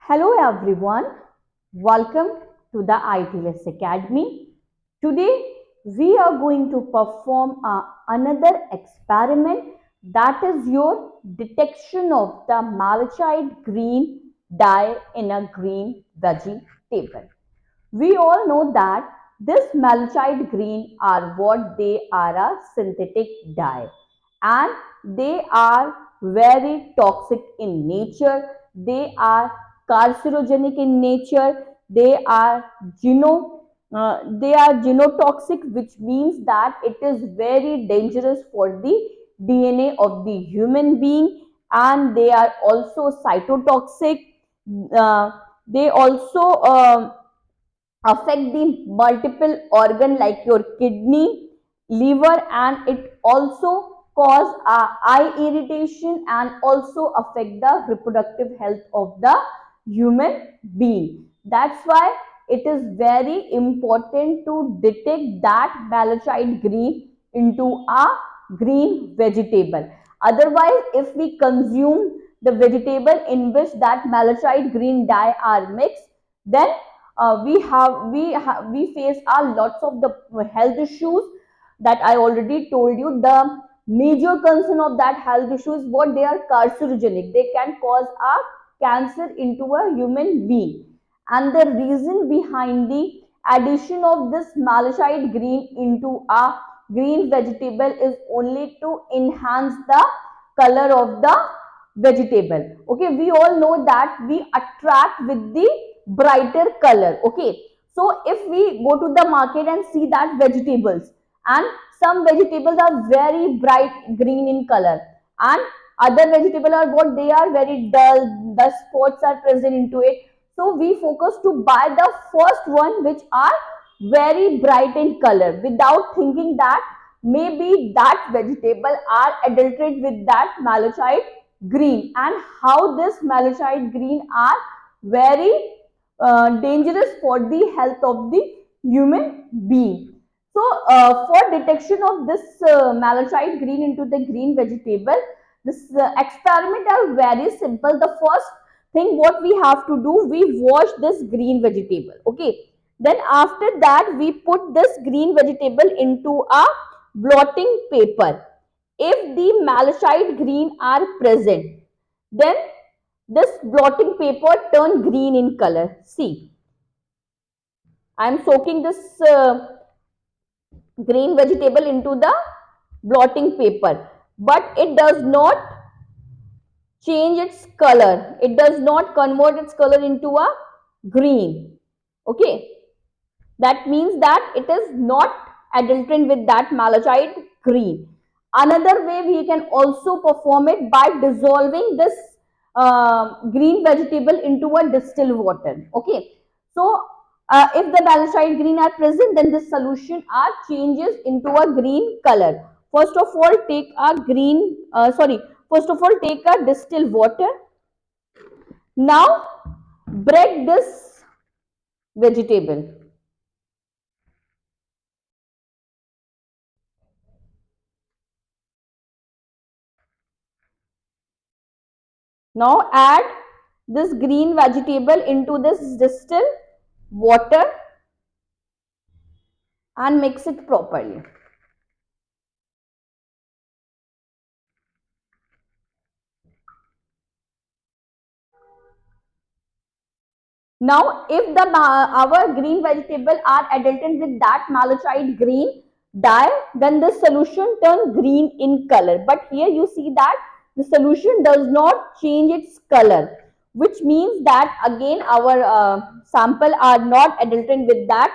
Hello everyone, welcome to the ITLS Academy. Today we are going to perform another experiment, that is your detection of the malachite green dye in a green vegetable. We all know that this malachite green are what they are, a synthetic dye, and they are very toxic in nature. They are carcinogenic in nature. They are genotoxic, which means that it is very dangerous for the DNA of the human being, and they are also cytotoxic. Uh, they also affect the multiple organ like your kidney, liver, and it also cause eye irritation and also affect the reproductive health of the human being. That's why it is very important to detect that malachite green into a green vegetable. Otherwise, if we consume the vegetable in which that malachite green dye are mixed, then we face a lots of the health issues that I already told you. The major concern of that health issues, what they are carcinogenic, they can cause a cancer into a human being. And the reason behind the addition of this malachite green into a green vegetable is only to enhance the color of the vegetable. Okay, we all know that we attract with the brighter color. Okay, so if we go to the market and see that vegetables, and some vegetables are very bright green in color, and other vegetables are what they are very dull, the spots are present into it. So we focus to buy the first one which are very bright in color without thinking that maybe that vegetable are adulterated with that malachite green, and how this malachite green are very dangerous for the health of the human being. So for detection of this malachite green into the green vegetable, this experiment are very simple. The first thing what we have to do, we wash this green vegetable. Okay, then after that we put this green vegetable into a blotting paper. If the malachite green are present, then this blotting paper turn green in color. See, I am soaking this green vegetable into the blotting paper, but it does not change its color. It does not convert its color into a green. Okay, that means that it is not adulterant with that malachite green. Another way we can also perform it by dissolving this green vegetable into a distilled water. Okay, so if the malachite green are present, then the solution are changes into a green color. First of all, take a first of all take a distilled water. Now break this vegetable. Now add this green vegetable into this distilled water and mix it properly. Now if the our green vegetable are adulterated with that malachite green dye, then the solution turn green in color. But here you see that the solution does not change its color, which means that again our sample are not adulterated with that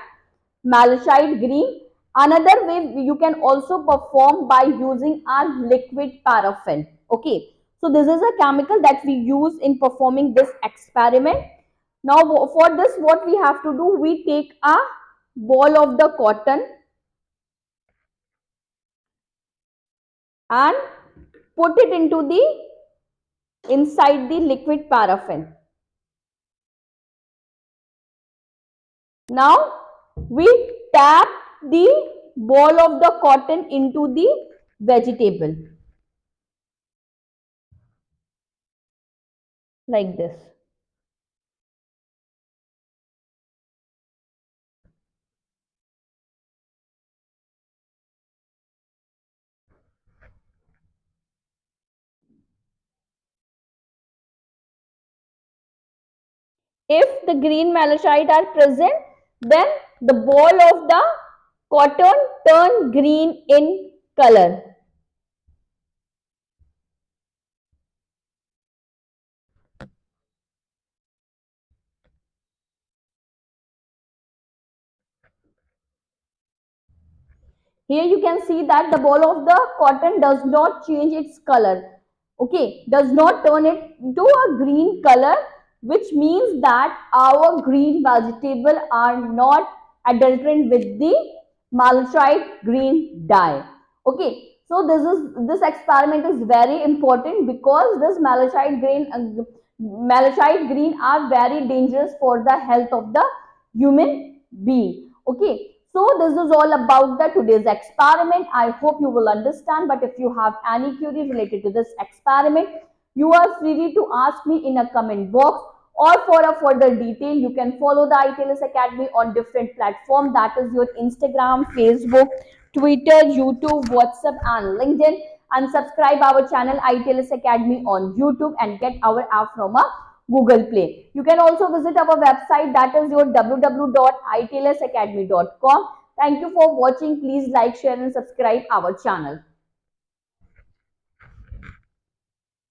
malachite green. Another way you can also perform by using a liquid paraffin. Okay, so this is a chemical that we use in performing this experiment. Now for this what we have to do, we take a ball of the cotton and put it into the inside the liquid paraffin. Now we tap the ball of the cotton into the vegetable like this. If the green malachite are present, then the ball of the cotton turn green in color. Here you can see that the ball of the cotton does not change its color. Okay, does not turn it into a green color, which means that our green vegetable are not adulterant with the malachite green dye. Okay, so this experiment is very important because this malachite green are very dangerous for the health of the human being. Okay, so this is all about the today's experiment. I hope you will understand, but if you have any query related to this experiment, you are free to ask me in a comment box, or for a further detail you can follow the ITLS Academy on different platforms, that is your Instagram, Facebook, Twitter, YouTube, WhatsApp and LinkedIn, and subscribe our channel ITLS Academy on YouTube and get our app from a Google Play. You can also visit our website, that is your www.itlsacademy.com. Thank you for watching. Please like, share and subscribe our channel.